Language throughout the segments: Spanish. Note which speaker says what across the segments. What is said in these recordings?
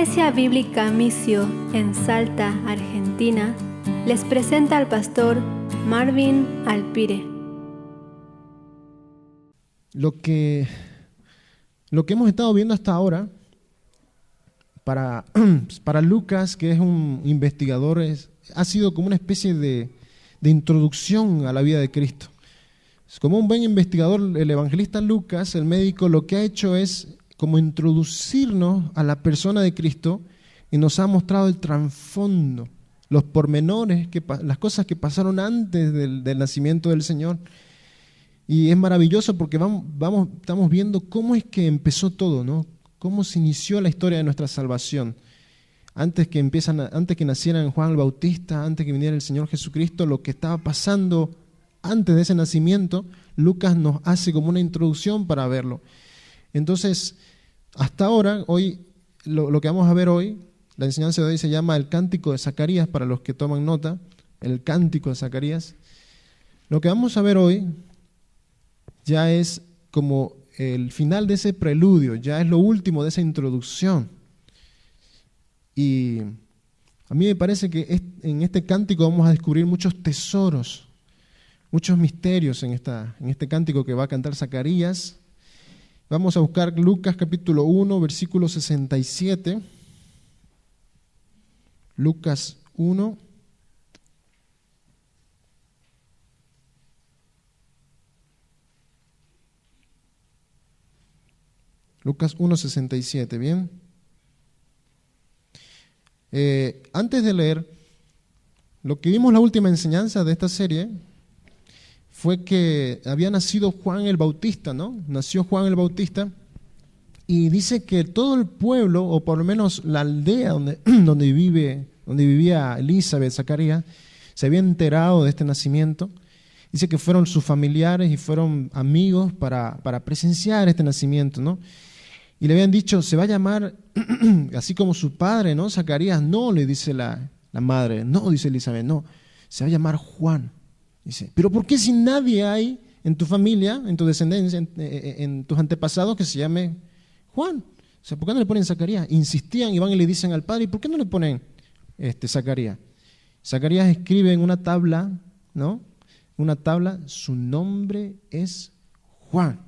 Speaker 1: Iglesia Bíblica Missio en Salta, Argentina, les presenta al pastor Marvin Alpire.
Speaker 2: Lo que hemos estado viendo hasta ahora, para Lucas, que es un investigador, ha sido como una especie de introducción a la vida de Cristo. Como un buen investigador, el evangelista Lucas, el médico, lo que ha hecho es como introducirnos a la persona de Cristo y nos ha mostrado el trasfondo, los pormenores, las cosas que pasaron antes del nacimiento del Señor. Y es maravilloso porque estamos viendo cómo es que empezó todo, ¿no? Cómo se inició la historia de nuestra salvación. Antes que naciera Juan el Bautista, antes que viniera el Señor Jesucristo, lo que estaba pasando antes de ese nacimiento, Lucas nos hace como una introducción para verlo. Entonces, hasta ahora, hoy, lo que vamos a ver hoy, la enseñanza de hoy se llama el Cántico de Zacarías, para los que toman nota, el Cántico de Zacarías. Lo que vamos a ver hoy ya es como el final de ese preludio, ya es lo último de esa introducción. Y a mí me parece que en este cántico vamos a descubrir muchos tesoros, muchos misterios en este cántico que va a cantar Zacarías. Vamos a buscar Lucas capítulo 1, versículo 67. Lucas 1. Lucas 1, 67, ¿bien? Antes de leer, lo que vimos la última enseñanza de esta serie fue que había nacido Juan el Bautista, ¿no? Nació Juan el Bautista y dice que todo el pueblo, o por lo menos la aldea donde vivía Elizabeth, Zacarías, se había enterado de este nacimiento. Dice que fueron sus familiares y fueron amigos para presenciar este nacimiento, ¿no? Y le habían dicho, se va a llamar así como su padre, ¿no? Zacarías. No, le dice la madre. No, dice Elizabeth, no, se va a llamar Juan. Dice, pero ¿por qué si nadie hay en tu familia, en tu descendencia, en tus antepasados que se llame Juan? O sea, ¿por qué no le ponen Zacarías? Insistían y van y le dicen al padre, ¿y por qué no le ponen Zacarías? Zacarías escribe en una tabla, ¿no? Una tabla, su nombre es Juan.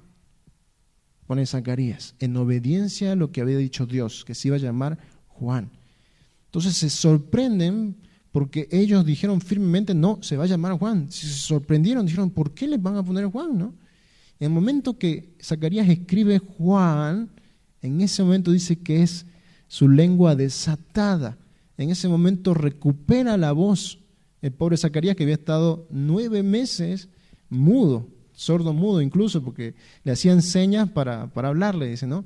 Speaker 2: Pone Zacarías, en obediencia a lo que había dicho Dios, que se iba a llamar Juan. Entonces se sorprenden porque ellos dijeron firmemente, no, se va a llamar Juan. Se sorprendieron, dijeron, ¿por qué le van a poner Juan? ¿No? En el momento que Zacarías escribe Juan, en ese momento dice que es su lengua desatada. En ese momento recupera la voz. El pobre Zacarías, que había estado 9 meses mudo, sordo mudo incluso, porque le hacían señas para hablarle, dice, ¿no?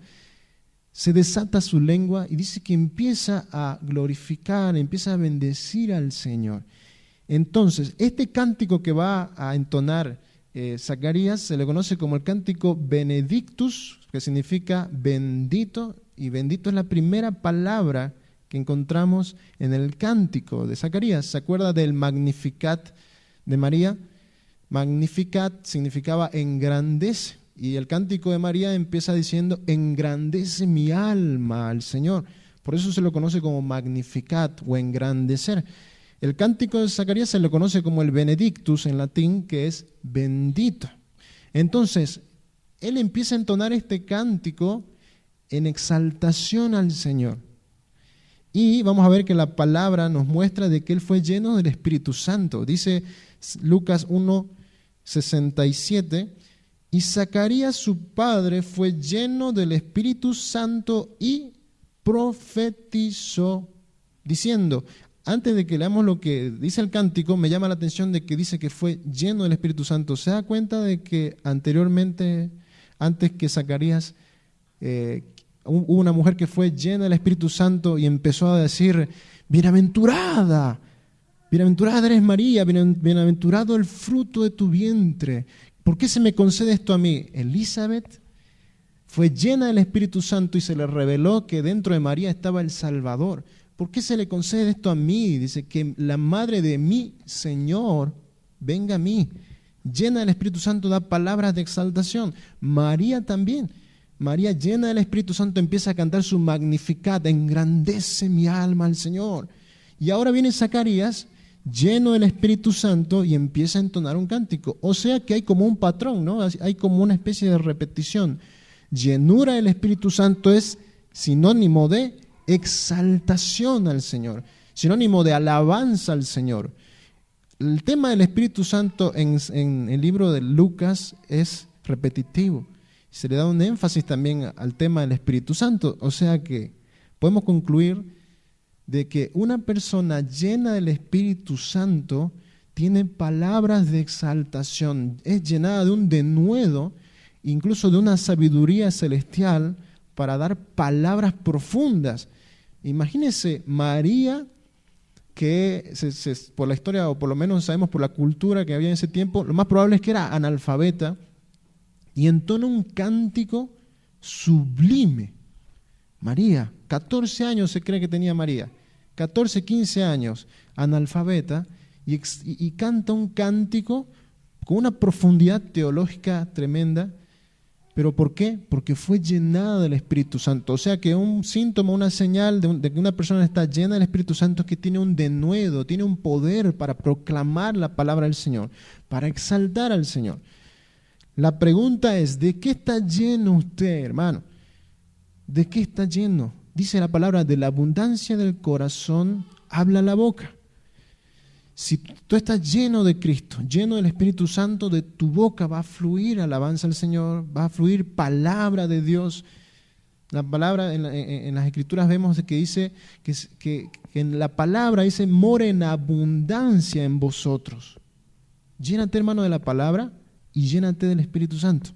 Speaker 2: Se desata su lengua y dice que empieza a glorificar, empieza a bendecir al Señor. Entonces, este cántico que va a entonar Zacarías se le conoce como el cántico Benedictus, que significa bendito, y bendito es la primera palabra que encontramos en el cántico de Zacarías. ¿Se acuerda del Magnificat de María? Magnificat significaba engrandece. Y el cántico de María empieza diciendo, engrandece mi alma al Señor. Por eso se lo conoce como Magnificat o engrandecer. El cántico de Zacarías se lo conoce como el Benedictus en latín, que es bendito. Entonces, él empieza a entonar este cántico en exaltación al Señor. Y vamos a ver que la palabra nos muestra de que él fue lleno del Espíritu Santo. Dice Lucas 1, 67, y Zacarías su padre fue lleno del Espíritu Santo y profetizó, diciendo, antes de que leamos lo que dice el cántico, me llama la atención de que dice que fue lleno del Espíritu Santo. ¿Se da cuenta de que anteriormente, antes que Zacarías, hubo una mujer que fue llena del Espíritu Santo y empezó a decir, bienaventurada eres María, bienaventurado el fruto de tu vientre? ¿Por qué se me concede esto a mí? Elizabeth fue llena del Espíritu Santo y se le reveló que dentro de María estaba el Salvador. ¿Por qué se le concede esto a mí? Dice que la madre de mi Señor venga a mí. Llena del Espíritu Santo da palabras de exaltación. María también. María, llena del Espíritu Santo, empieza a cantar su Magnificat, engrandece mi alma al Señor. Y ahora viene Zacarías, lleno del Espíritu Santo, y empieza a entonar un cántico. O sea que hay como un patrón, ¿no? Hay como una especie de repetición. Llenura del Espíritu Santo es sinónimo de exaltación al Señor, sinónimo de alabanza al Señor. El tema del Espíritu Santo en el libro de Lucas es repetitivo. Se le da un énfasis también al tema del Espíritu Santo. O sea que podemos concluir de que una persona llena del Espíritu Santo tiene palabras de exaltación, es llenada de un denuedo, incluso de una sabiduría celestial para dar palabras profundas. Imagínense María, que por la historia, o por lo menos sabemos por la cultura que había en ese tiempo, lo más probable es que era analfabeta, y entona un cántico sublime. María, 14 años se cree que tenía María, 14, 15 años, analfabeta, y canta un cántico con una profundidad teológica tremenda. ¿Pero por qué? Porque fue llenada del Espíritu Santo. O sea que un síntoma, una señal de que una persona está llena del Espíritu Santo es que tiene un denuedo, tiene un poder para proclamar la palabra del Señor, para exaltar al Señor. La pregunta es, ¿de qué está lleno usted, hermano? ¿De qué está lleno? Dice la palabra, de la abundancia del corazón habla la boca. Si tú estás lleno de Cristo, lleno del Espíritu Santo, de tu boca va a fluir alabanza al Señor, va a fluir palabra de Dios. La palabra en las Escrituras vemos que dice que en la palabra dice, mora en abundancia en vosotros. Llénate, hermano, de la palabra y llénate del Espíritu Santo.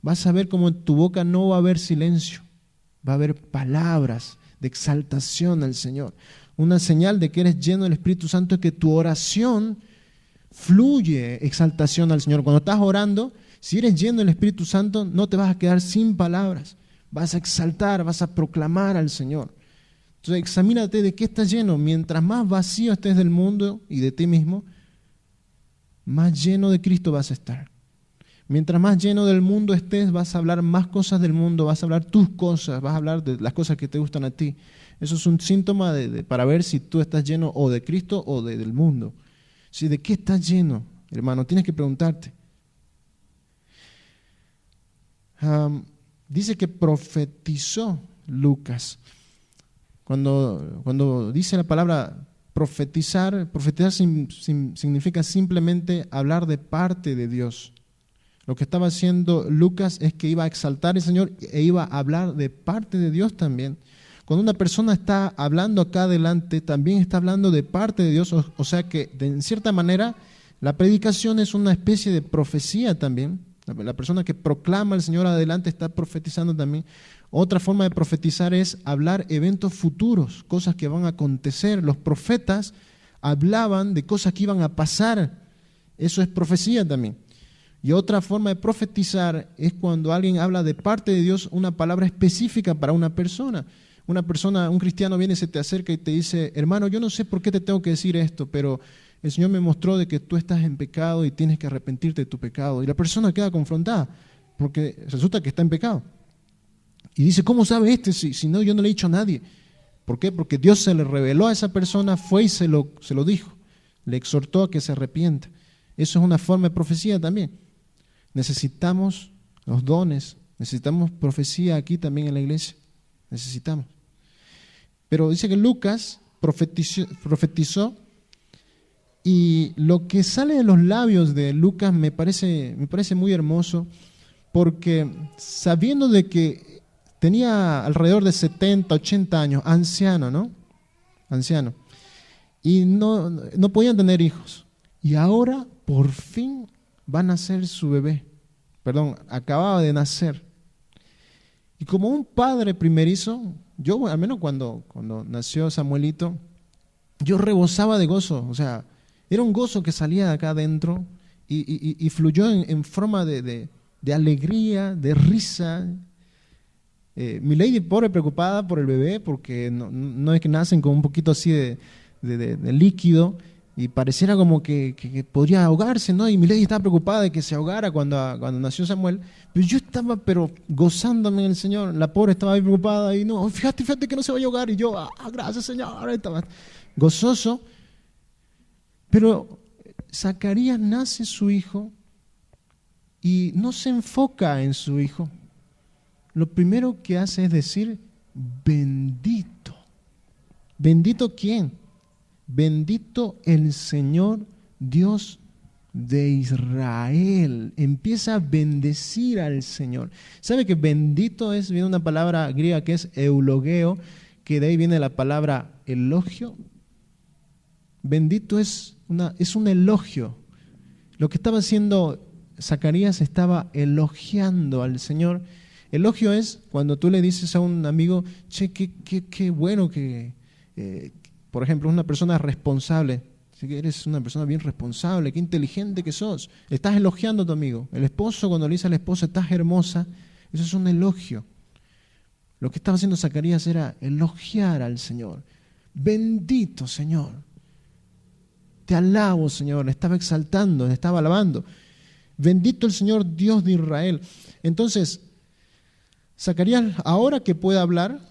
Speaker 2: Vas a ver como en tu boca no va a haber silencio, va a haber palabras de exaltación al Señor. Una señal de que eres lleno del Espíritu Santo es que tu oración fluye exaltación al Señor. Cuando estás orando, si eres lleno del Espíritu Santo, no te vas a quedar sin palabras. Vas a exaltar, vas a proclamar al Señor. Entonces, examínate de qué estás lleno. Mientras más vacío estés del mundo y de ti mismo, más lleno de Cristo vas a estar. Mientras más lleno del mundo estés, vas a hablar más cosas del mundo, vas a hablar tus cosas, vas a hablar de las cosas que te gustan a ti. Eso es un síntoma para ver si tú estás lleno o de Cristo o del mundo. Si ¿de qué estás lleno, hermano? Tienes que preguntarte. Dice que profetizó Lucas. Cuando dice la palabra profetizar significa simplemente hablar de parte de Dios. Lo que estaba haciendo Lucas es que iba a exaltar al Señor e iba a hablar de parte de Dios también. Cuando una persona está hablando acá adelante, también está hablando de parte de Dios, o sea que en cierta manera la predicación es una especie de profecía también. La persona que proclama al Señor adelante está profetizando también. Otra forma de profetizar es hablar eventos futuros, cosas que van a acontecer. Los profetas hablaban de cosas que iban a pasar. Eso es profecía también. Y otra forma de profetizar es cuando alguien habla de parte de Dios una palabra específica para una persona. Una persona, un cristiano viene, se te acerca y te dice, hermano, yo no sé por qué te tengo que decir esto, pero el Señor me mostró de que tú estás en pecado y tienes que arrepentirte de tu pecado. Y la persona queda confrontada porque resulta que está en pecado. Y dice, ¿cómo sabe si no, yo no le he dicho a nadie? ¿Por qué? Porque Dios se le reveló a esa persona, fue y se lo dijo, le exhortó a que se arrepienta. Eso es una forma de profecía también. Necesitamos los dones, necesitamos profecía aquí también en la iglesia, necesitamos. Pero dice que Lucas profetizó y lo que sale de los labios de Lucas me parece muy hermoso, porque sabiendo de que tenía alrededor de 70, 80 años, anciano, ¿no? Anciano. Y no podían tener hijos. Y ahora por fin va a nacer su bebé. Perdón, acababa de nacer. Y como un padre primerizo, yo al menos cuando nació Samuelito, yo rebosaba de gozo. O sea, era un gozo que salía de acá adentro y fluyó en forma de alegría, de risa. Mi lady pobre preocupada por el bebé porque no es que nacen con un poquito así de líquido y pareciera como que podría ahogarse, ¿no? Y Milady estaba preocupada de que se ahogara cuando nació Samuel, pero yo estaba gozándome en el Señor. La pobre estaba ahí preocupada y no, fíjate que no se vaya a ahogar, y yo, gracias Señor, estaba gozoso. Pero Zacarías nace su hijo y no se enfoca en su hijo. Lo primero que hace es decir, bendito. ¿Bendito quién? Bendito el Señor Dios de Israel. Empieza a bendecir al Señor. ¿Sabe que bendito viene una palabra griega que es eulogeo, que de ahí viene la palabra elogio? Bendito es un elogio. Lo que estaba haciendo Zacarías, estaba elogiando al Señor. Elogio es cuando tú le dices a un amigo, che, qué bueno que, por ejemplo, una persona responsable, que eres una persona bien responsable, qué inteligente que sos. Estás elogiando a tu amigo. El esposo, cuando le dice a la esposa, estás hermosa, eso es un elogio. Lo que estaba haciendo Zacarías era elogiar al Señor. Bendito Señor. Te alabo, Señor. Le estaba exaltando, le estaba alabando. Bendito el Señor Dios de Israel. Entonces, Zacarías, ahora que puede hablar,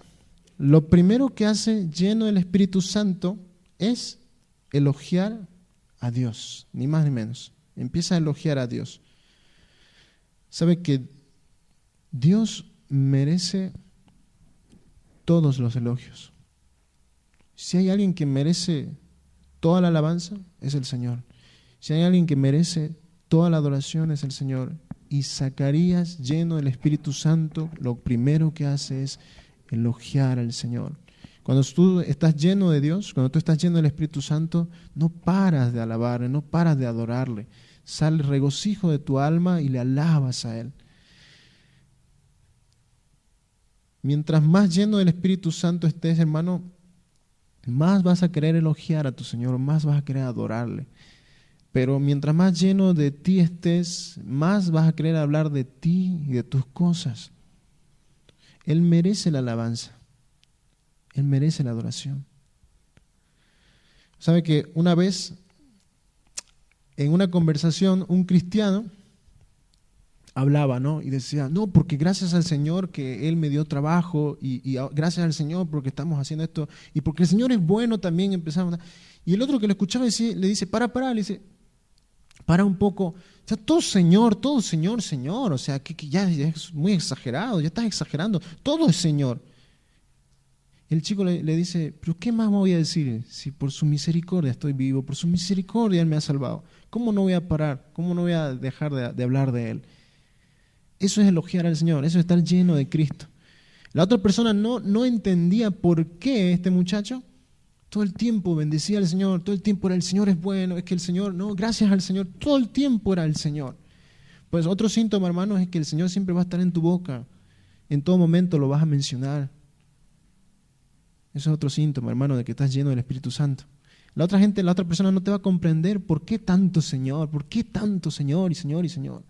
Speaker 2: lo primero que hace, lleno del Espíritu Santo, es elogiar a Dios, ni más ni menos. Empieza a elogiar a Dios. ¿Sabe que Dios merece todos los elogios? Si hay alguien que merece toda la alabanza, es el Señor. Si hay alguien que merece toda la adoración, es el Señor. Y Zacarías, lleno del Espíritu Santo, lo primero que hace es elogiar al Señor. Cuando tú estás lleno de Dios, cuando tú estás lleno del Espíritu Santo, no paras de alabarle, no paras de adorarle. Sale el regocijo de tu alma y le alabas a Él. Mientras más lleno del Espíritu Santo estés, hermano, más vas a querer elogiar a tu Señor, más vas a querer adorarle. Pero mientras más lleno de ti estés, más vas a querer hablar de ti y de tus cosas. Él merece la alabanza. Él merece la adoración. ¿Sabe que una vez, en una conversación, un cristiano hablaba, ¿no? Y decía, no, porque gracias al Señor que Él me dio trabajo y gracias al Señor porque estamos haciendo esto y porque el Señor es bueno también empezamos. Y el otro que lo escuchaba le dice, para, le dice, para un poco, o sea, todo Señor, o sea, que ya es muy exagerado, ya estás exagerando, todo es Señor. El chico le dice, pero ¿qué más me voy a decir? Si por su misericordia estoy vivo, por su misericordia Él me ha salvado, ¿cómo no voy a parar? ¿Cómo no voy a dejar de hablar de Él? Eso es elogiar al Señor, eso es estar lleno de Cristo. La otra persona no entendía por qué este muchacho todo el tiempo bendecía al Señor, todo el tiempo era el Señor es bueno, es que el Señor, no, gracias al Señor, todo el tiempo era el Señor. Pues otro síntoma, hermanos, es que el Señor siempre va a estar en tu boca, en todo momento lo vas a mencionar. Eso es otro síntoma, hermano, de que estás lleno del Espíritu Santo. La otra persona no te va a comprender por qué tanto Señor y Señor y Señor.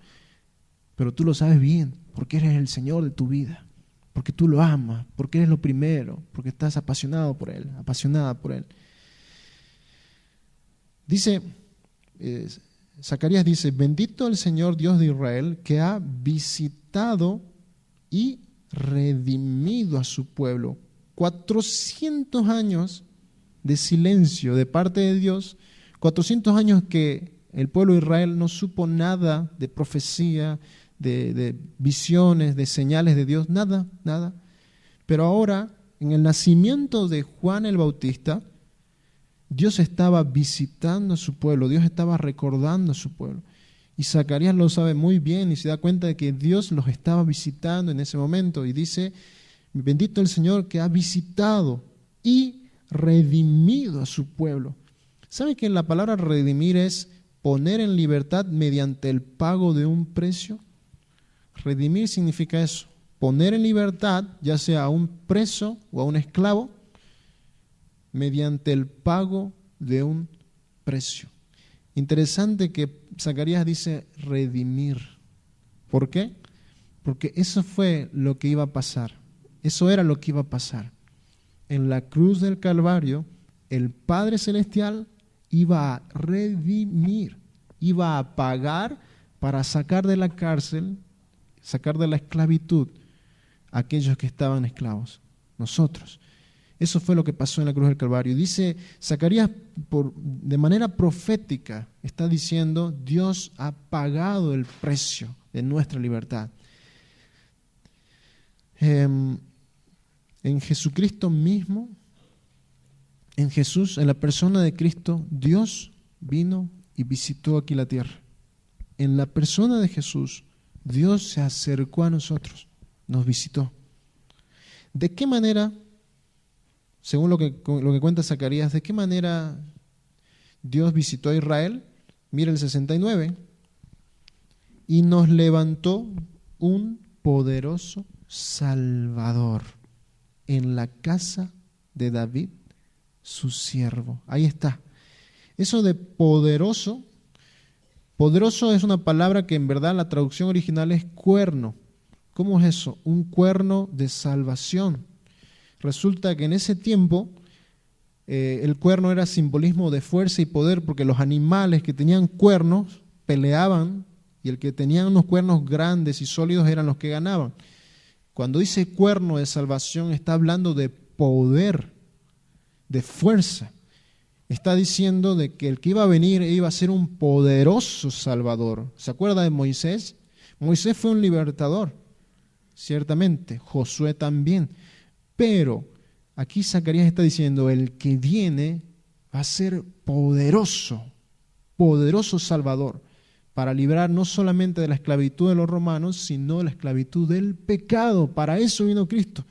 Speaker 2: Pero tú lo sabes bien, porque eres el Señor de tu vida, porque tú lo amas, porque eres lo primero, porque estás apasionado por Él, apasionada por Él. Dice, Zacarías dice, bendito el Señor Dios de Israel, que ha visitado y redimido a su pueblo. 400 años de silencio de parte de Dios, 400 años que el pueblo de Israel no supo nada de profecía, de visiones, de señales de Dios, nada. Pero ahora, en el nacimiento de Juan el Bautista, Dios estaba visitando a su pueblo, Dios estaba recordando a su pueblo. Y Zacarías lo sabe muy bien y se da cuenta de que Dios los estaba visitando en ese momento. Y dice, bendito el Señor que ha visitado y redimido a su pueblo. ¿Sabe que la palabra redimir es poner en libertad mediante el pago de un precio? Redimir significa eso, poner en libertad ya sea a un preso o a un esclavo mediante el pago de un precio. Interesante que Zacarías dice redimir. ¿Por qué? Porque eso fue lo que iba a pasar, eso era lo que iba a pasar. En la cruz del Calvario, el Padre Celestial iba a redimir, iba a pagar para sacar de la cárcel, sacar de la esclavitud a aquellos que estaban esclavos, nosotros. Eso fue lo que pasó en la cruz del Calvario. Dice Zacarías de manera profética, está diciendo, Dios ha pagado el precio de nuestra libertad. En Jesucristo mismo, en Jesús, en la persona de Cristo, Dios vino y visitó aquí la tierra. En la persona de Jesús, Dios se acercó a nosotros, nos visitó. ¿De qué manera, según lo que cuenta Zacarías, de qué manera Dios visitó a Israel? Mira el 69. Y nos levantó un poderoso Salvador en la casa de David, su siervo. Ahí está. Eso de poderoso, poderoso es una palabra que en verdad la traducción original es cuerno. ¿Cómo es eso? Un cuerno de salvación. Resulta que en ese tiempo el cuerno era simbolismo de fuerza y poder, porque los animales que tenían cuernos peleaban y el que tenía unos cuernos grandes y sólidos eran los que ganaban. Cuando dice cuerno de salvación está hablando de poder, de fuerza. Está diciendo de que el que iba a venir iba a ser un poderoso Salvador. ¿Se acuerda de Moisés? Moisés fue un libertador, ciertamente. Josué también. Pero aquí Zacarías está diciendo, el que viene va a ser poderoso, poderoso Salvador, para librar no solamente de la esclavitud de los romanos, sino de la esclavitud del pecado. Para eso vino Cristo,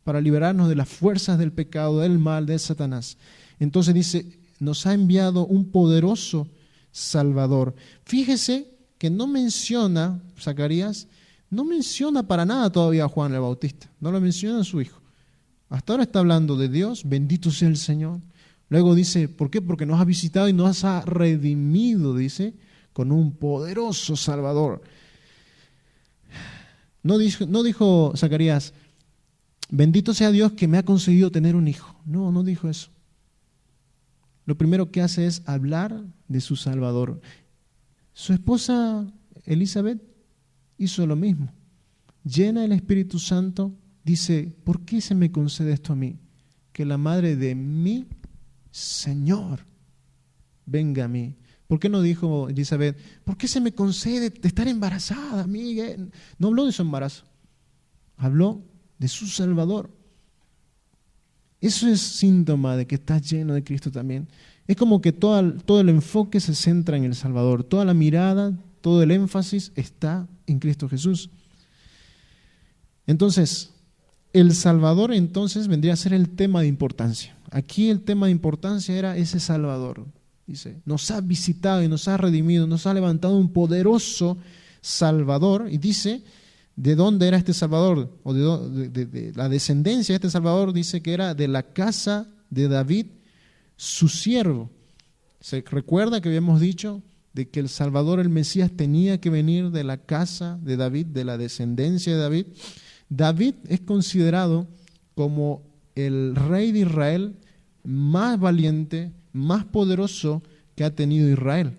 Speaker 2: para liberarnos de las fuerzas del pecado, del mal, de Satanás. Entonces dice, nos ha enviado un poderoso Salvador. Fíjese que no menciona, Zacarías, no menciona para nada todavía a Juan el Bautista, no lo menciona a su hijo. Hasta ahora está hablando de Dios, bendito sea el Señor. Luego dice, ¿por qué? Porque nos ha visitado y nos ha redimido, dice, con un poderoso Salvador. No dijo Zacarías, bendito sea Dios que me ha concedido tener un hijo. No, no dijo eso. Lo primero que hace es hablar de su Salvador. Su esposa Elizabeth hizo lo mismo. Llena del Espíritu Santo, dice, ¿por qué se me concede esto a mí? Que la madre de mi Señor venga a mí. ¿Por qué no dijo Elizabeth, ¿por qué se me concede de estar embarazada a mí? No habló de su embarazo, habló de su Salvador. Eso es síntoma de que estás lleno de Cristo también. Es como que todo el enfoque se centra en el Salvador, toda la mirada, todo el énfasis está en Cristo Jesús. Entonces, el Salvador entonces vendría a ser el tema de importancia. Aquí el tema de importancia era ese Salvador. Dice, nos ha visitado y nos ha redimido, nos ha levantado un poderoso Salvador. Y dice, ¿de dónde era este Salvador? O de la descendencia de este Salvador, dice que era de la casa de David, su siervo. ¿Se recuerda que habíamos dicho de que el Salvador, el Mesías, tenía que venir de la casa de David, de la descendencia de David? David es considerado como el rey de Israel más valiente, más poderoso que ha tenido Israel.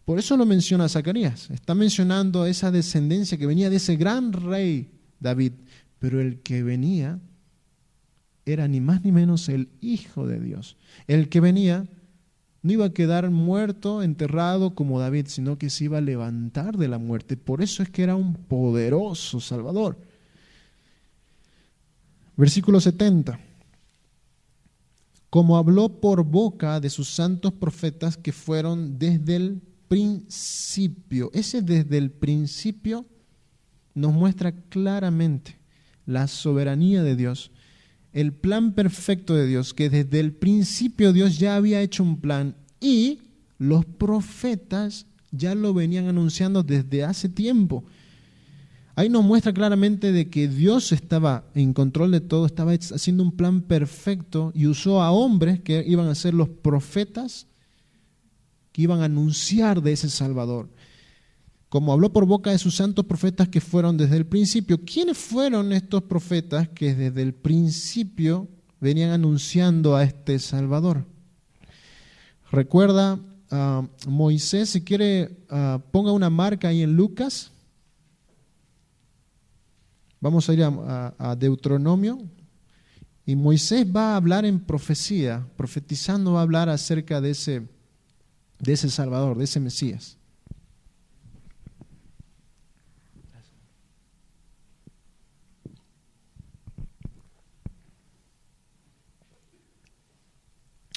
Speaker 2: Por eso lo menciona Zacarías. Está mencionando esa descendencia que venía de ese gran rey David. Pero el que venía era ni más ni menos el Hijo de Dios. El que venía no iba a quedar muerto, enterrado como David, sino que se iba a levantar de la muerte. Por eso es que era un poderoso Salvador. Versículo 70. Como habló por boca de sus santos profetas que fueron desde el principio. Ese desde el principio nos muestra claramente la soberanía de Dios, el plan perfecto de Dios, que desde el principio Dios ya había hecho un plan y los profetas ya lo venían anunciando desde hace tiempo. Ahí nos muestra claramente de que Dios estaba en control de todo, estaba haciendo un plan perfecto y usó a hombres que iban a ser los profetas que iban a anunciar de ese Salvador. Como habló por boca de sus santos profetas que fueron desde el principio. ¿Quiénes fueron estos profetas que desde el principio venían anunciando a este Salvador? recuerda a Moisés, si quiere, ponga una marca ahí en Lucas. Vamos a ir a Deuteronomio. Y Moisés va a hablar en profecía, profetizando, va a hablar acerca de ese Salvador, de ese Mesías.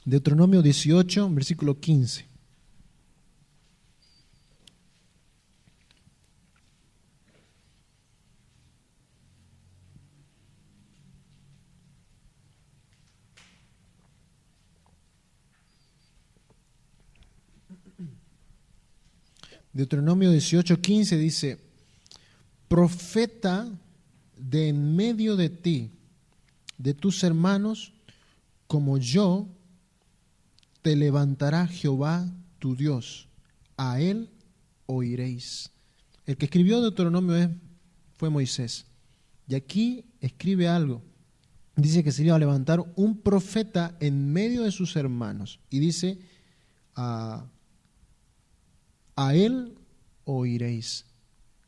Speaker 2: Deuteronomio 18, versículo 15. Deuteronomio 18, 15 dice: profeta de en medio de ti, de tus hermanos, como yo, te levantará Jehová tu Dios, a él oiréis. El que escribió Deuteronomio fue Moisés. Y aquí escribe algo. Dice que se iba a levantar un profeta en medio de sus hermanos. Y dice, a él oiréis.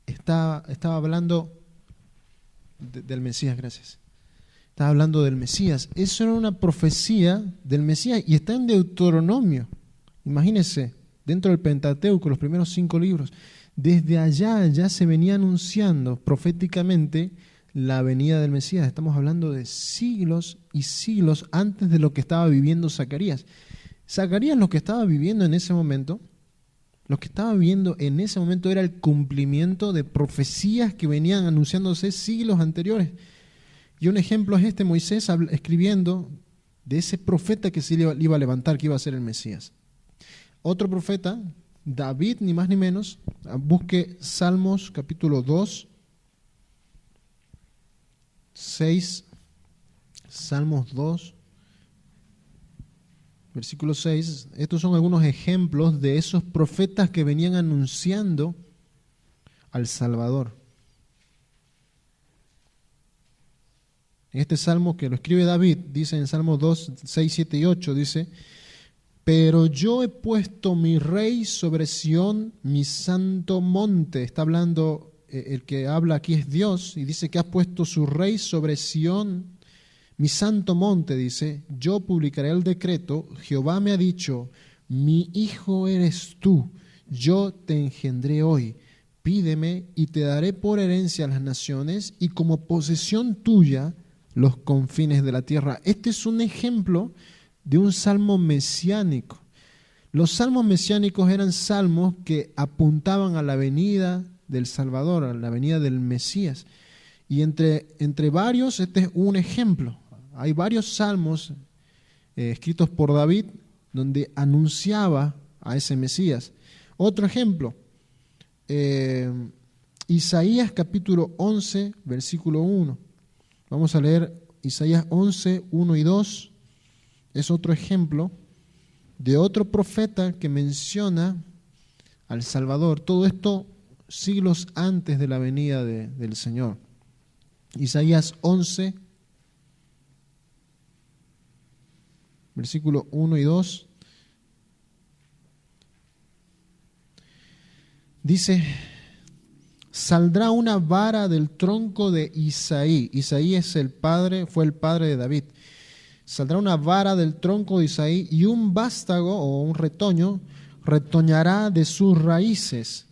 Speaker 2: Estaba hablando del Mesías, gracias. Estaba hablando del Mesías. Eso era una profecía del Mesías y está en Deuteronomio. Imagínense, dentro del Pentateuco, los primeros 5 libros. Desde allá ya se venía anunciando proféticamente la venida del Mesías. Estamos hablando de siglos y siglos antes de lo que estaba viviendo Zacarías. Zacarías, lo que estaba viviendo en ese momento, era el cumplimiento de profecías que venían anunciándose siglos anteriores. Y un ejemplo es Moisés escribiendo de ese profeta que se le iba a levantar, que iba a ser el Mesías. Otro profeta, David, ni más ni menos, busque Salmos capítulo 2, 6, Salmos 2, versículo 6. Estos son algunos ejemplos de esos profetas que venían anunciando al Salvador. En este salmo que lo escribe David, dice en Salmos 2, 6, 7 y 8, dice: pero yo he puesto mi rey sobre Sión, mi santo monte. Está hablando, el que habla aquí es Dios, y dice que ha puesto su rey sobre Sión, mi santo monte. Dice: yo publicaré el decreto, Jehová me ha dicho, mi hijo eres tú, yo te engendré hoy. Pídeme y te daré por herencia a las naciones y como posesión tuya los confines de la tierra. Este es un ejemplo de un salmo mesiánico. Los salmos mesiánicos eran salmos que apuntaban a la venida del Salvador, a la venida del Mesías. Y entre varios, este es un ejemplo. Hay varios salmos escritos por David donde anunciaba a ese Mesías. Otro ejemplo, Isaías capítulo 11, versículo 1. Vamos a leer Isaías 11, 1 y 2. Es otro ejemplo de otro profeta que menciona al Salvador. Todo esto siglos antes de la venida del Señor. Isaías 11, versículo 1 y 2. Dice: saldrá una vara del tronco de Isaí. Isaí fue el padre de David. Saldrá una vara del tronco de Isaí y un vástago o un retoño retoñará de sus raíces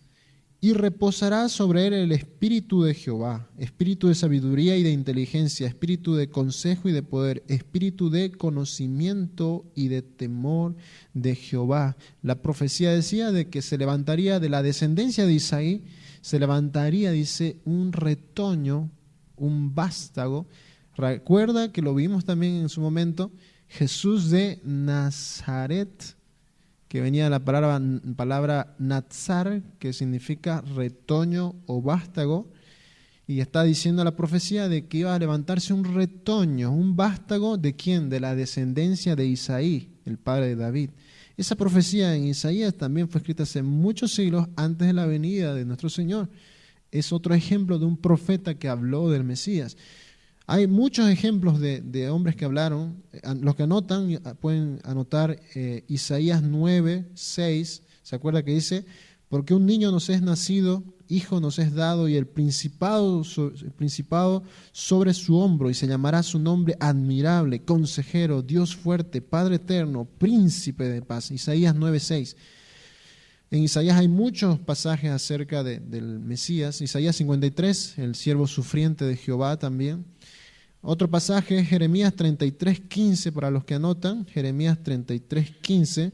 Speaker 2: y reposará sobre él el espíritu de Jehová, espíritu de sabiduría y de inteligencia, espíritu de consejo y de poder, espíritu de conocimiento y de temor de Jehová. La profecía decía de que se levantaría de la descendencia de Isaí, se levantaría, dice, un retoño, un vástago. Recuerda que lo vimos también en su momento, Jesús de Nazaret, que venía de la palabra natsar, que significa retoño o vástago, y está diciendo la profecía de que iba a levantarse un retoño, un vástago, ¿de quién? De la descendencia de Isaí, el padre de David. Esa profecía en Isaías también fue escrita hace muchos siglos antes de la venida de nuestro Señor. Es otro ejemplo de un profeta que habló del Mesías. Hay muchos ejemplos de hombres que hablaron. Los que anotan pueden anotar Isaías 9:6. ¿Se acuerda que dice? Porque un niño nos es nacido, hijo nos es dado, y el principado sobre su hombro, y se llamará su nombre admirable, consejero, Dios fuerte, Padre eterno, príncipe de paz. Isaías 9:6. En Isaías hay muchos pasajes acerca del Mesías. Isaías 53, el siervo sufriente de Jehová también. Otro pasaje es Jeremías 33:15, para los que anotan, Jeremías 33:15.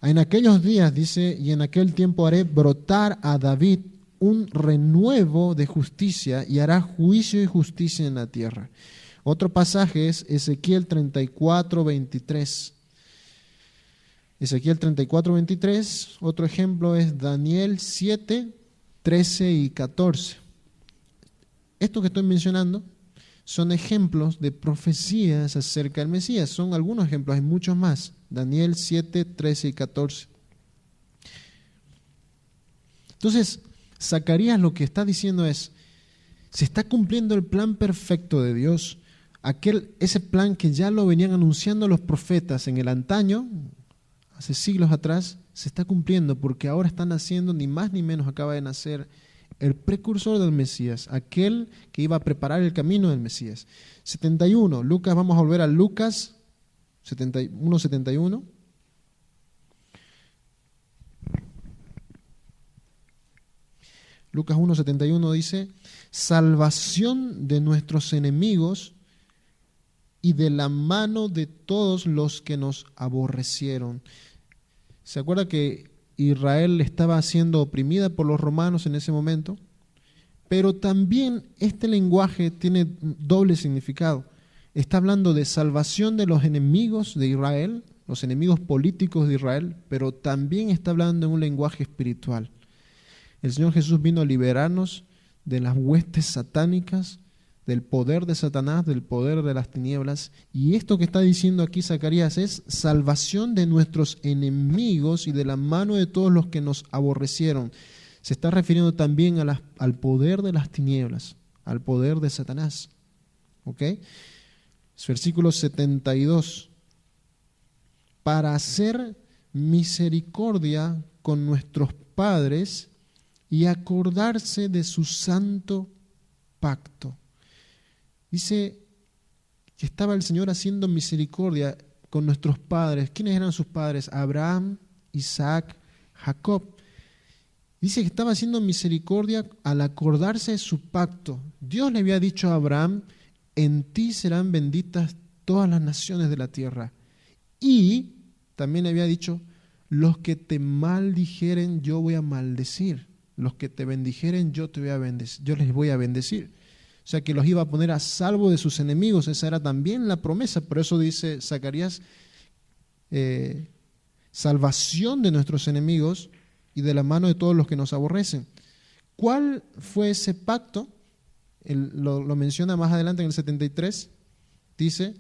Speaker 2: En aquellos días, dice, y en aquel tiempo haré brotar a David un renuevo de justicia y hará juicio y justicia en la tierra. Otro pasaje es Ezequiel 34:23. Ezequiel 34:23. Otro ejemplo es Daniel 7:13 y 14. Esto que estoy mencionando son ejemplos de profecías acerca del Mesías. Son algunos ejemplos, hay muchos más. Daniel 7:13 y 14. Entonces, Zacarías lo que está diciendo es, se está cumpliendo el plan perfecto de Dios, ese plan que ya lo venían anunciando los profetas en el antaño, hace siglos atrás, se está cumpliendo porque ahora está naciendo, ni más ni menos acaba de nacer, el precursor del Mesías, aquel que iba a preparar el camino del Mesías. 71, Lucas, vamos a volver a Lucas 71. Lucas 1:71 dice, salvación de nuestros enemigos y de la mano de todos los que nos aborrecieron. ¿Se acuerda que Israel estaba siendo oprimida por los romanos en ese momento? Pero también este lenguaje tiene doble significado. Está hablando de salvación de los enemigos de Israel, los enemigos políticos de Israel, pero también está hablando en un lenguaje espiritual. El Señor Jesús vino a liberarnos de las huestes satánicas, del poder de Satanás, del poder de las tinieblas. Y esto que está diciendo aquí Zacarías es salvación de nuestros enemigos y de la mano de todos los que nos aborrecieron. Se está refiriendo también al poder de las tinieblas, al poder de Satanás. ¿Ok? Versículo 72. Para hacer misericordia con nuestros padres y acordarse de su santo pacto. Dice que estaba el Señor haciendo misericordia con nuestros padres. ¿Quiénes eran sus padres? Abraham, Isaac, Jacob. Dice que estaba haciendo misericordia al acordarse de su pacto. Dios le había dicho a Abraham, en ti serán benditas todas las naciones de la tierra. Y también le había dicho, los que te maldijeren yo voy a maldecir. Los que te bendijeren yo les voy a bendecir. O sea que los iba a poner a salvo de sus enemigos. Esa era también la promesa. Por eso dice Zacarías, salvación de nuestros enemigos y de la mano de todos los que nos aborrecen. ¿Cuál fue ese pacto? Lo menciona más adelante en el 73. Dice,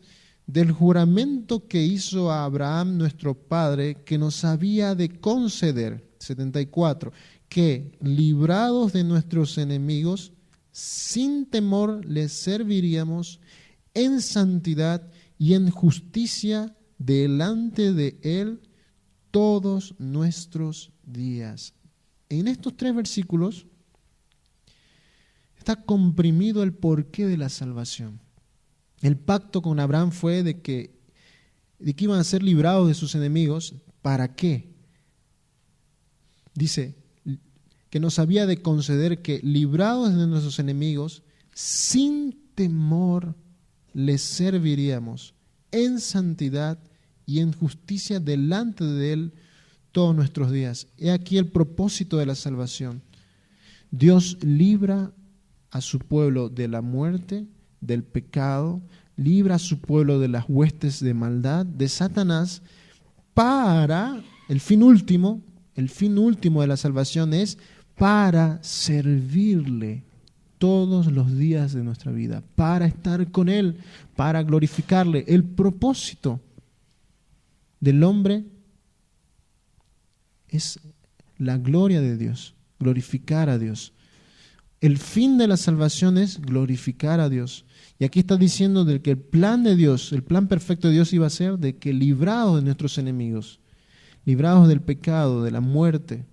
Speaker 2: del juramento que hizo a Abraham nuestro padre, que nos había de conceder, 74, que librados de nuestros enemigos, sin temor les serviríamos en santidad y en justicia delante de Él todos nuestros días. En estos 3 versículos está comprimido el porqué de la salvación. El pacto con Abraham fue de que iban a ser librados de sus enemigos. ¿Para qué? Dice que nos había de conceder que librados de nuestros enemigos, sin temor les serviríamos en santidad y en justicia delante de Él todos nuestros días. He aquí el propósito de la salvación. Dios libra a su pueblo de la muerte, del pecado, libra a su pueblo de las huestes de maldad, de Satanás, para el fin último de la salvación es para servirle todos los días de nuestra vida, para estar con Él, para glorificarle. El propósito del hombre es la gloria de Dios, glorificar a Dios. El fin de la salvación es glorificar a Dios. Y aquí está diciendo de que el plan de Dios, el plan perfecto de Dios iba a ser de que librados de nuestros enemigos, librados del pecado, de la muerte,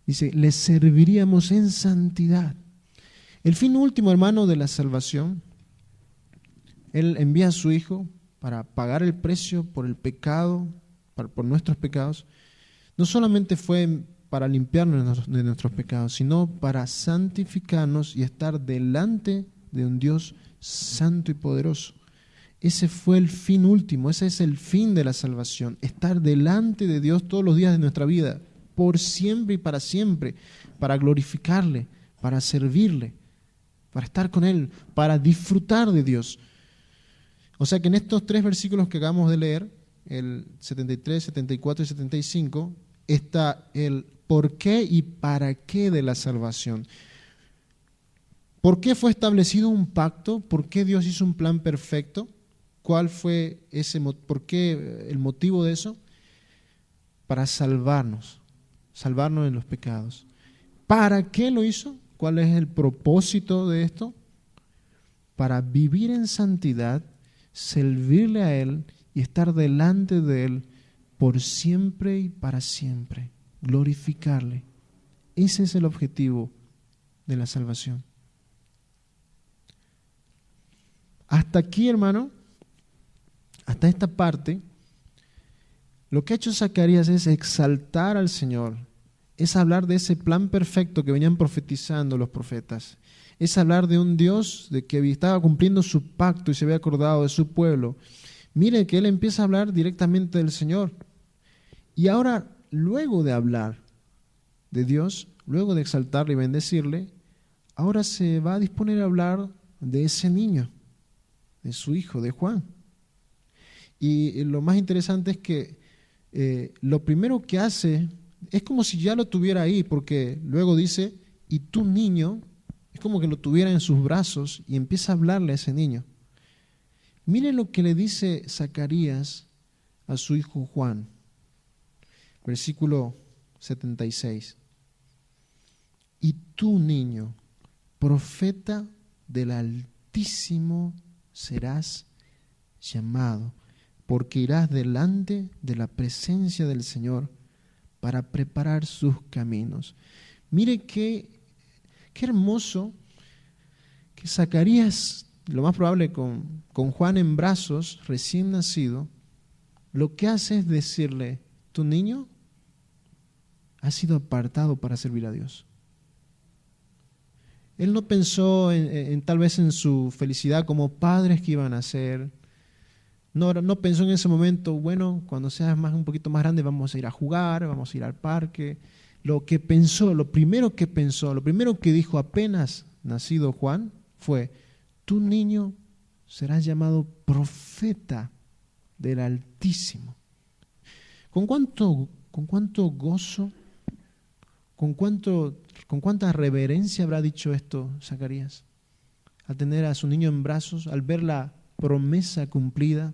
Speaker 2: dice, les serviríamos en santidad. El fin último, hermano, de la salvación, Él envía a su Hijo para pagar el precio por el pecado, por nuestros pecados. No solamente fue para limpiarnos de nuestros pecados, sino para santificarnos y estar delante de un Dios santo y poderoso. Ese fue el fin último, ese es el fin de la salvación, estar delante de Dios todos los días de nuestra vida, por siempre y para glorificarle, para servirle, para estar con Él, para disfrutar de Dios. O sea que en estos 3 versículos que acabamos de leer, el 73, 74 y 75, está el por qué y para qué de la salvación. ¿Por qué fue establecido un pacto? ¿Por qué Dios hizo un plan perfecto? ¿Cuál fue por qué el motivo de eso? Para salvarnos en los pecados. ¿Para qué lo hizo? ¿Cuál es el propósito de esto? Para vivir en santidad, servirle a Él y estar delante de Él por siempre y para siempre. Glorificarle. Ese es el objetivo de la salvación. Hasta aquí, hermano, hasta esta parte, lo que ha hecho Zacarías es exaltar al Señor, es hablar de ese plan perfecto que venían profetizando los profetas, es hablar de un Dios de que estaba cumpliendo su pacto y se había acordado de su pueblo. Mire que él empieza a hablar directamente del Señor. Y ahora, luego de hablar de Dios, luego de exaltarle y bendecirle, ahora se va a disponer a hablar de ese niño, de su hijo, de Juan. Y lo más interesante es que lo primero que hace es como si ya lo tuviera ahí, porque luego dice, y tu niño, es como que lo tuviera en sus brazos y empieza a hablarle a ese niño. Miren lo que le dice Zacarías a su hijo Juan, versículo 76. Y tú, niño, profeta del Altísimo serás llamado, porque irás delante de la presencia del Señor para preparar sus caminos. Mire qué hermoso que Zacarías, lo más probable con Juan en brazos, recién nacido, lo que hace es decirle, tu niño ha sido apartado para servir a Dios. Él no pensó tal vez en su felicidad como padres que iban a ser. No pensó en ese momento, bueno, cuando seas un poquito más grande vamos a ir a jugar, vamos a ir al parque. Lo primero que dijo apenas nacido Juan fue, tu niño serás llamado profeta del Altísimo. ¿Con cuánto gozo, con cuánta reverencia habrá dicho esto Zacarías? Al tener a su niño en brazos, al ver la promesa cumplida,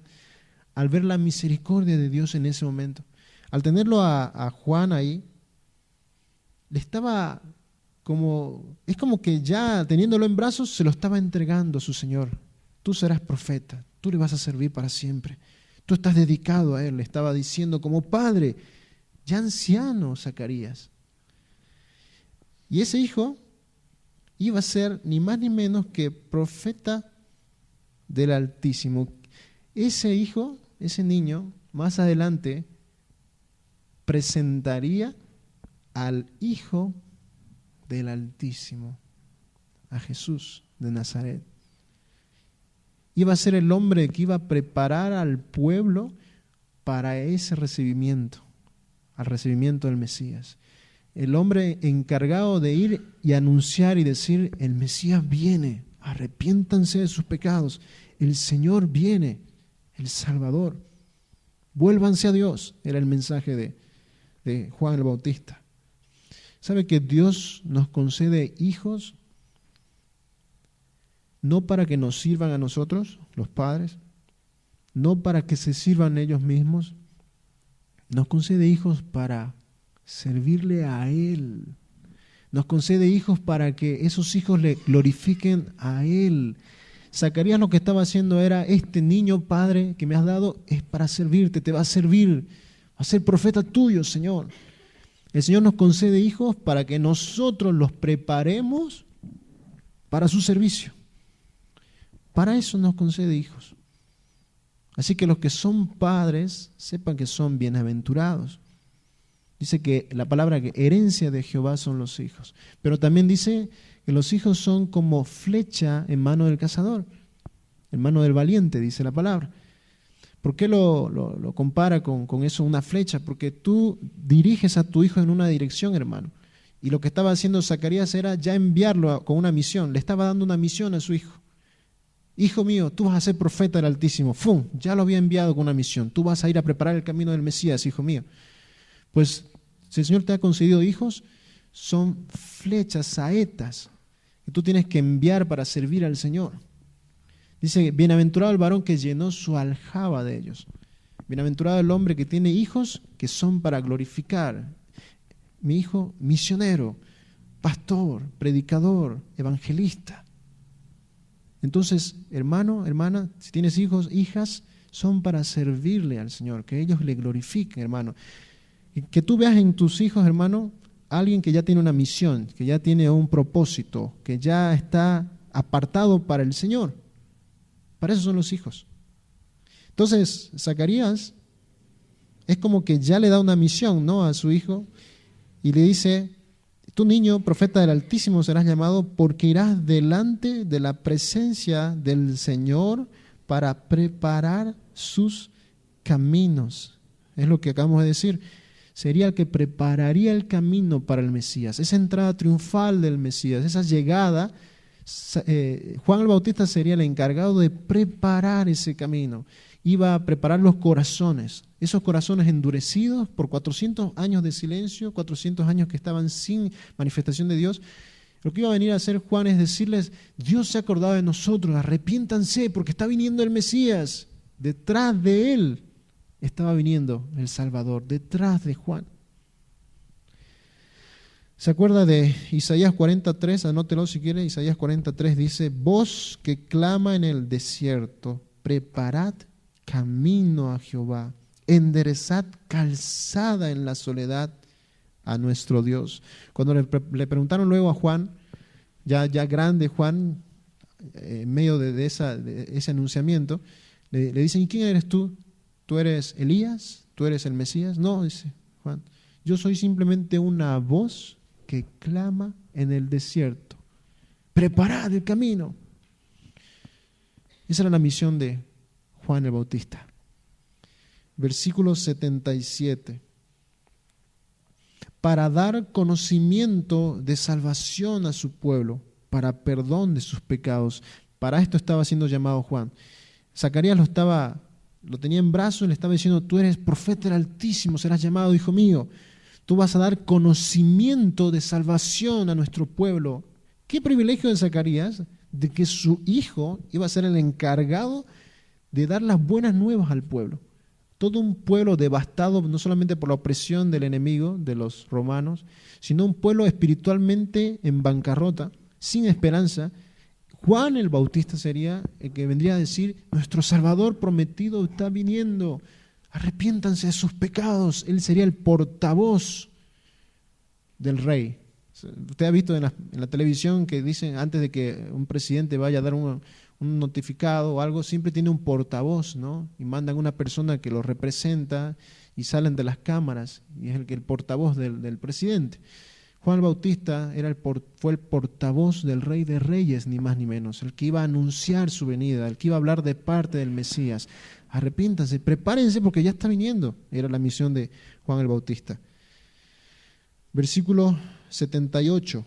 Speaker 2: al ver la misericordia de Dios en ese momento. Al tenerlo a Juan ahí, es como que ya teniéndolo en brazos se lo estaba entregando a su Señor. Tú serás profeta, tú le vas a servir para siempre. Tú estás dedicado a Él, le estaba diciendo como padre, ya anciano Zacarías. Y ese hijo iba a ser ni más ni menos que profeta del Altísimo. Ese hijo, ese niño, más adelante presentaría al Hijo del Altísimo, a Jesús de Nazaret. Iba a ser el hombre que iba a preparar al pueblo para ese recibimiento, al recibimiento del Mesías. El hombre encargado de ir y anunciar y decir, el Mesías viene, arrepiéntanse de sus pecados, el Señor viene, el Salvador, vuélvanse a Dios, era el mensaje de Juan el Bautista. ¿Sabe que Dios nos concede hijos no para que nos sirvan a nosotros, los padres, no para que se sirvan ellos mismos? Nos concede hijos para servirle a Él, nos concede hijos para que esos hijos le glorifiquen a Él. Zacarías lo que estaba haciendo era, este niño, Padre, que me has dado, es para servirte, te va a servir, va a ser profeta tuyo, Señor. El Señor nos concede hijos para que nosotros los preparemos para su servicio. Para eso nos concede hijos. Así que los que son padres, sepan que son bienaventurados. Dice que la palabra que herencia de Jehová son los hijos. Pero también dice que los hijos son como flecha en mano del cazador, en mano del valiente, dice la palabra. ¿Por qué lo compara con eso, una flecha? Porque tú diriges a tu hijo en una dirección, hermano. Y lo que estaba haciendo Zacarías era ya enviarlo con una misión. Le estaba dando una misión a su hijo. Hijo mío, tú vas a ser profeta del Altísimo. ¡Fum! Ya lo había enviado con una misión. Tú vas a ir a preparar el camino del Mesías, hijo mío. Pues si el Señor te ha concedido hijos, son flechas, saetas, que tú tienes que enviar para servir al Señor. Dice, bienaventurado el varón que llenó su aljaba de ellos. Bienaventurado el hombre que tiene hijos que son para glorificar. Mi hijo, misionero, pastor, predicador, evangelista. Entonces, hermano, hermana, si tienes hijos, hijas, son para servirle al Señor, que ellos le glorifiquen, hermano. Y que tú veas en tus hijos, hermano, alguien que ya tiene una misión, que ya tiene un propósito, que ya está apartado para el Señor. Para eso son los hijos. Entonces, Zacarías es como que ya le da una misión, ¿no?, a su hijo y le dice, tú niño, profeta del Altísimo serás llamado porque irás delante de la presencia del Señor para preparar sus caminos. Es lo que acabamos de decir. Sería el que prepararía el camino para el Mesías, esa entrada triunfal del Mesías, esa llegada. Juan el Bautista sería el encargado de preparar ese camino. Iba a preparar los corazones, esos corazones endurecidos por 400 años de silencio, 400 años que estaban sin manifestación de Dios. Lo que iba a venir a hacer Juan es decirles, Dios se ha acordado de nosotros, arrepiéntanse porque está viniendo el Mesías. Detrás de él estaba viniendo el Salvador, detrás de Juan. ¿Se acuerda de Isaías 43? Anótelo si quiere. Isaías 43 dice, voz que clama en el desierto, preparad camino a Jehová, enderezad calzada en la soledad a nuestro Dios. Cuando le preguntaron luego a Juan, ya grande Juan, en medio de ese anunciamiento, le dicen, ¿y quién eres tú? ¿Tú eres Elías? ¿Tú eres el Mesías? No, dice Juan, yo soy simplemente una voz que clama en el desierto. Preparad el camino. Esa era la misión de Juan el Bautista. Versículo 77. Para dar conocimiento de salvación a su pueblo, para perdón de sus pecados. Para esto estaba siendo llamado Juan. Zacarías lo tenía en brazos y le estaba diciendo, tú eres profeta del Altísimo, serás llamado hijo mío. Tú vas a dar conocimiento de salvación a nuestro pueblo. Qué privilegio de Zacarías de que su hijo iba a ser el encargado de dar las buenas nuevas al pueblo. Todo un pueblo devastado no solamente por la opresión del enemigo, de los romanos, sino un pueblo espiritualmente en bancarrota, sin esperanza. Juan el Bautista sería el que vendría a decir, nuestro Salvador prometido está viniendo, arrepiéntanse de sus pecados. Él sería el portavoz del rey. Usted ha visto en la televisión que dicen, antes de que un presidente vaya a dar un notificado o algo, siempre tiene un portavoz, ¿no? Y mandan una persona que lo representa y salen de las cámaras y es el portavoz del presidente. Juan el Bautista fue el portavoz del Rey de Reyes, ni más ni menos, el que iba a anunciar su venida, el que iba a hablar de parte del Mesías. Arrepiéntanse, prepárense porque ya está viniendo. Era la misión de Juan el Bautista. Versículo 78.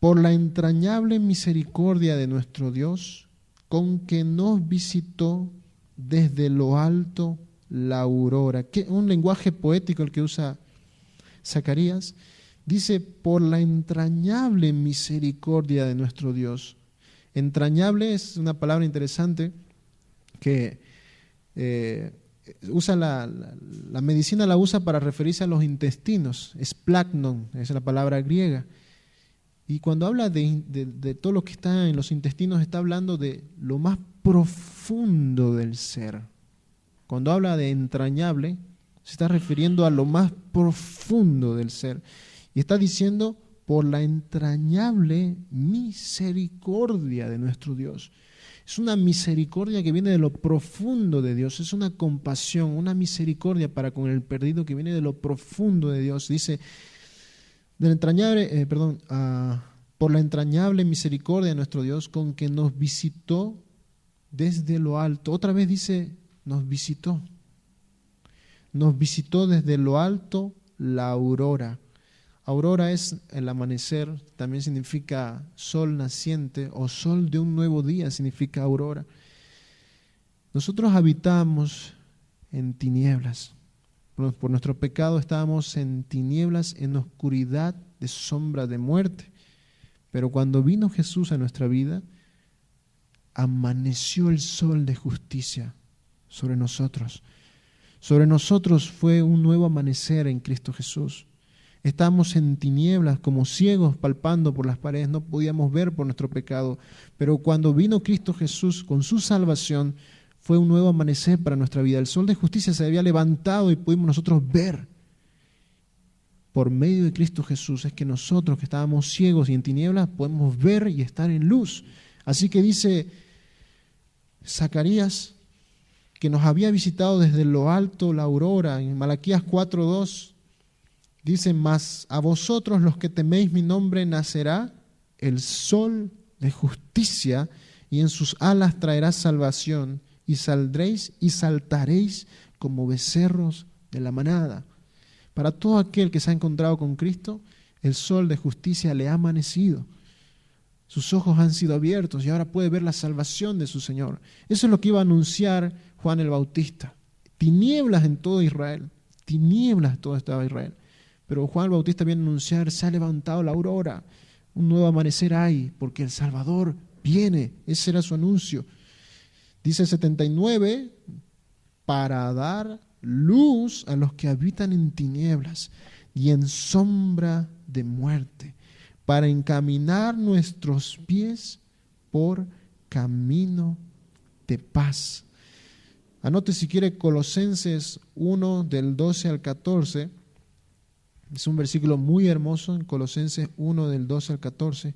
Speaker 2: Por la entrañable misericordia de nuestro Dios, con que nos visitó desde lo alto la aurora. Un lenguaje poético el que usa Zacarías. Dice, por la entrañable misericordia de nuestro Dios. Entrañable es una palabra interesante que usa la medicina la usa para referirse a los intestinos. Splagnon es la palabra griega. Y cuando habla de todo lo que está en los intestinos, está hablando de lo más profundo del ser. Cuando habla de entrañable, se está refiriendo a lo más profundo del ser. Y está diciendo, por la entrañable misericordia de nuestro Dios. Es una misericordia que viene de lo profundo de Dios, es una compasión, una misericordia para con el perdido que viene de lo profundo de Dios. Dice, por la entrañable misericordia de nuestro Dios, con que nos visitó desde lo alto. Otra vez dice, nos visitó. Nos visitó desde lo alto la aurora. Aurora es el amanecer, también significa sol naciente o sol de un nuevo día, significa aurora. Nosotros habitamos en tinieblas. Por nuestro pecado estábamos en tinieblas, en oscuridad de sombra de muerte. Pero cuando vino Jesús a nuestra vida, amaneció el sol de justicia sobre nosotros. Sobre nosotros fue un nuevo amanecer en Cristo Jesús. Estábamos en tinieblas como ciegos palpando por las paredes, no podíamos ver por nuestro pecado. Pero cuando vino Cristo Jesús con su salvación, fue un nuevo amanecer para nuestra vida. El sol de justicia se había levantado y pudimos nosotros ver. Por medio de Cristo Jesús es que nosotros que estábamos ciegos y en tinieblas podemos ver y estar en luz. Así que dice Zacarías que nos había visitado desde lo alto la aurora. En Malaquías 4:2 dice, mas a vosotros los que teméis mi nombre nacerá el sol de justicia y en sus alas traerá salvación y saldréis y saltaréis como becerros de la manada. Para todo aquel que se ha encontrado con Cristo, el sol de justicia le ha amanecido. Sus ojos han sido abiertos y ahora puede ver la salvación de su Señor. Eso es lo que iba a anunciar Juan el Bautista. Tinieblas en todo Israel, tinieblas en todo estado de Israel. Pero Juan el Bautista viene a anunciar, se ha levantado la aurora, un nuevo amanecer hay, porque el Salvador viene. Ese era su anuncio. Dice 79, para dar luz a los que habitan en tinieblas y en sombra de muerte, para encaminar nuestros pies por camino de paz. Anote si quiere Colosenses 1 del 12 al 14. Es un versículo muy hermoso en Colosenses 1 del 12 al 14.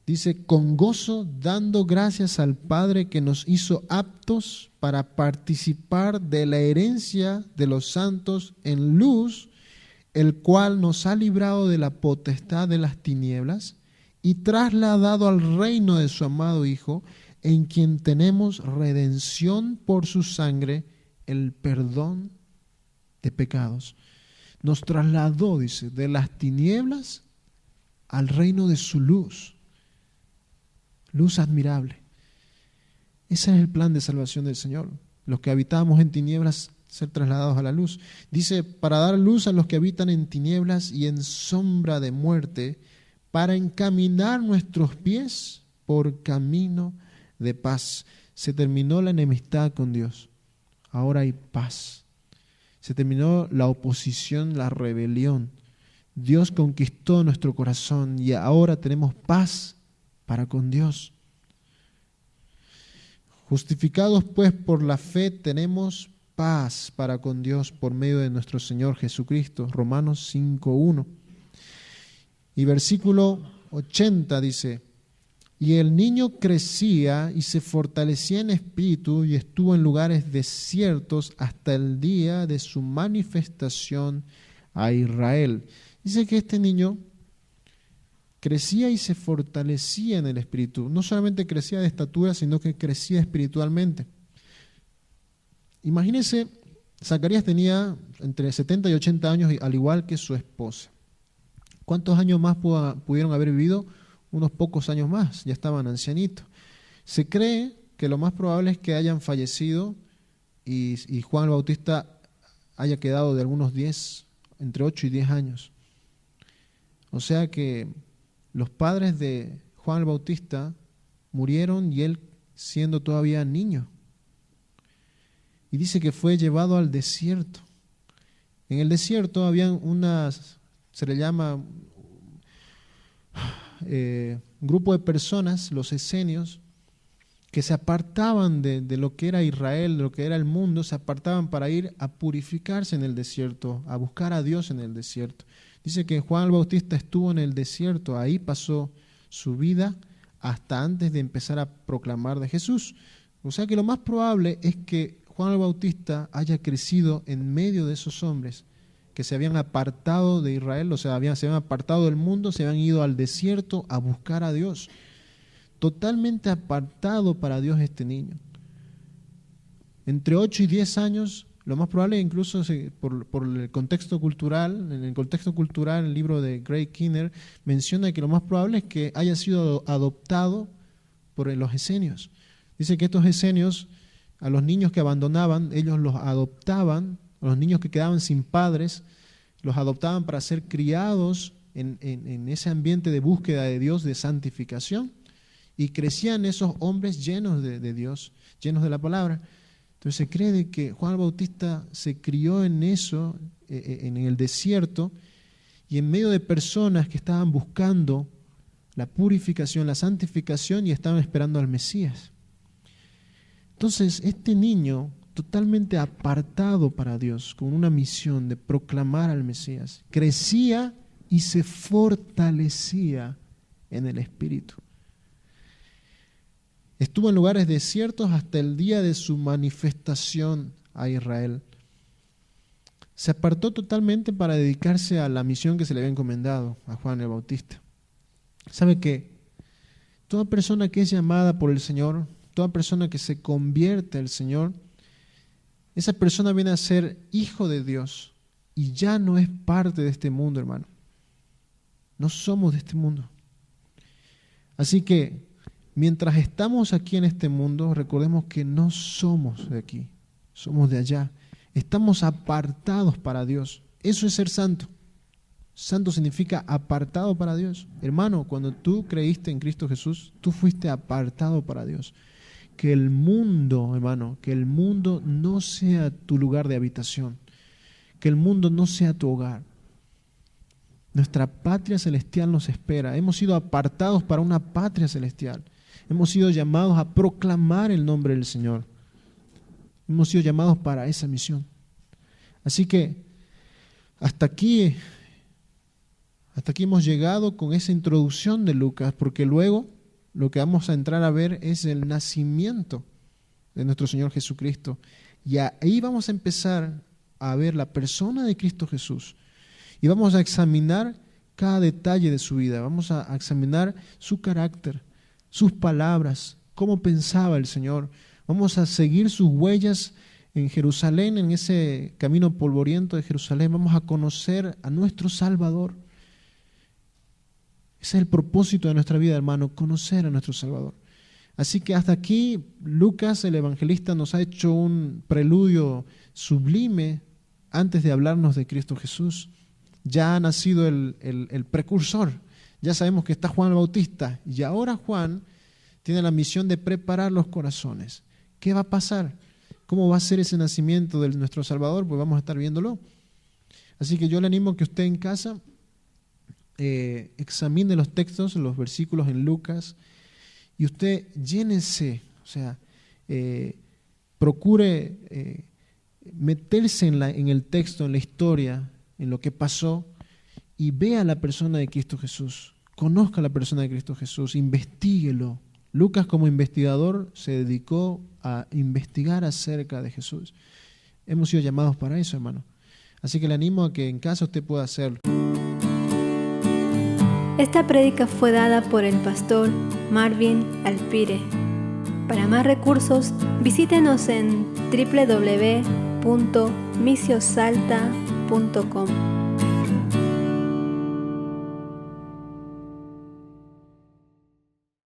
Speaker 2: Dice, con gozo dando gracias al Padre que nos hizo aptos para participar de la herencia de los santos en luz, el cual nos ha librado de la potestad de las tinieblas y trasladado al reino de su amado Hijo, en quien tenemos redención por su sangre, el perdón de pecados. Nos trasladó, dice, de las tinieblas al reino de su luz. Luz admirable. Ese es el plan de salvación del Señor. Los que habitábamos en tinieblas, ser trasladados a la luz. Dice, para dar luz a los que habitan en tinieblas y en sombra de muerte, para encaminar nuestros pies por camino de paz. Se terminó la enemistad con Dios. Ahora hay paz. Se terminó la oposición, la rebelión. Dios conquistó nuestro corazón y ahora tenemos paz para con Dios. Justificados pues por la fe tenemos paz para con Dios por medio de nuestro Señor Jesucristo. Romanos 5:1. Y versículo 80 dice, y el niño crecía y se fortalecía en espíritu y estuvo en lugares desiertos hasta el día de su manifestación a Israel. Dice que este niño crecía y se fortalecía en el espíritu. No solamente crecía de estatura, sino que crecía espiritualmente. Imagínense, Zacarías tenía entre 70 y 80 años, al igual que su esposa. ¿Cuántos años más pudieron haber vivido? Unos pocos años más, ya estaban ancianitos. Se cree que lo más probable es que hayan fallecido y Juan el Bautista haya quedado de algunos 10, entre 8 y 10 años. O sea que los padres de Juan el Bautista murieron y él siendo todavía niño. Y dice que fue llevado al desierto. En el desierto habían se le llama grupo de personas, los esenios, que se apartaban de lo que era Israel, de lo que era el mundo, se apartaban para ir a purificarse en el desierto, a buscar a Dios en el desierto. Dice que Juan el Bautista estuvo en el desierto, ahí pasó su vida hasta antes de empezar a proclamar de Jesús. O sea que lo más probable es que Juan el Bautista haya crecido en medio de esos hombres que se habían apartado de Israel, o sea, se habían apartado del mundo, se habían ido al desierto a buscar a Dios. Totalmente apartado para Dios este niño. Entre 8 y 10 años, lo más probable, incluso por el contexto cultural, en el contexto cultural, el libro de Greg Kinnear menciona que lo más probable es que haya sido adoptado por los esenios. Dice que estos esenios, a los niños que abandonaban, ellos los adoptaban, a los niños que quedaban sin padres, los adoptaban para ser criados en ese ambiente de búsqueda de Dios, de santificación, y crecían esos hombres llenos de Dios, llenos de la palabra. Entonces se cree de que Juan el Bautista se crió en eso, en el desierto, y en medio de personas que estaban buscando la purificación, la santificación, y estaban esperando al Mesías. Entonces este niño, totalmente apartado para Dios, con una misión de proclamar al Mesías, crecía y se fortalecía en el Espíritu. Estuvo en lugares desiertos hasta el día de su manifestación a Israel. Se apartó totalmente para dedicarse a la misión que se le había encomendado a Juan el Bautista. ¿Sabe qué? Toda persona que es llamada por el Señor, toda persona que se convierte al Señor, esa persona viene a ser hijo de Dios y ya no es parte de este mundo, hermano. No somos de este mundo. Así que mientras estamos aquí en este mundo, recordemos que no somos de aquí, somos de allá. Estamos apartados para Dios. Eso es ser santo. Santo significa apartado para Dios. Hermano, cuando tú creíste en Cristo Jesús, tú fuiste apartado para Dios. Que el mundo, hermano, que el mundo no sea tu lugar de habitación. Que el mundo no sea tu hogar. Nuestra patria celestial nos espera. Hemos sido apartados para una patria celestial. Hemos sido llamados a proclamar el nombre del Señor. Hemos sido llamados para esa misión. Así que hasta aquí hemos llegado con esa introducción de Lucas, porque luego lo que vamos a entrar a ver es el nacimiento de nuestro Señor Jesucristo. Y ahí vamos a empezar a ver la persona de Cristo Jesús. Y vamos a examinar cada detalle de su vida. Vamos a examinar su carácter, sus palabras, cómo pensaba el Señor. Vamos a seguir sus huellas en Jerusalén, en ese camino polvoriento de Jerusalén. Vamos a conocer a nuestro Salvador. Ese es el propósito de nuestra vida, hermano, conocer a nuestro Salvador. Así que hasta aquí Lucas, el evangelista, nos ha hecho un preludio sublime antes de hablarnos de Cristo Jesús. Ya ha nacido el precursor. Ya sabemos que está Juan el Bautista y ahora Juan tiene la misión de preparar los corazones. ¿Qué va a pasar? ¿Cómo va a ser ese nacimiento de nuestro Salvador? Pues vamos a estar viéndolo. Así que yo le animo a que usted en casa examine los textos, los versículos en Lucas, y usted llénese, o sea, procure meterse en el texto, en la historia, en lo que pasó, y vea la persona de Cristo Jesús, conozca la persona de Cristo Jesús, investíguelo. Lucas, como investigador, se dedicó a investigar acerca de Jesús. Hemos sido llamados para eso, hermano. Así que le animo a que en casa usted pueda hacerlo.
Speaker 1: Esta prédica fue dada por el pastor Marvin Alpire. Para más recursos, visítenos en www.misiosalta.com.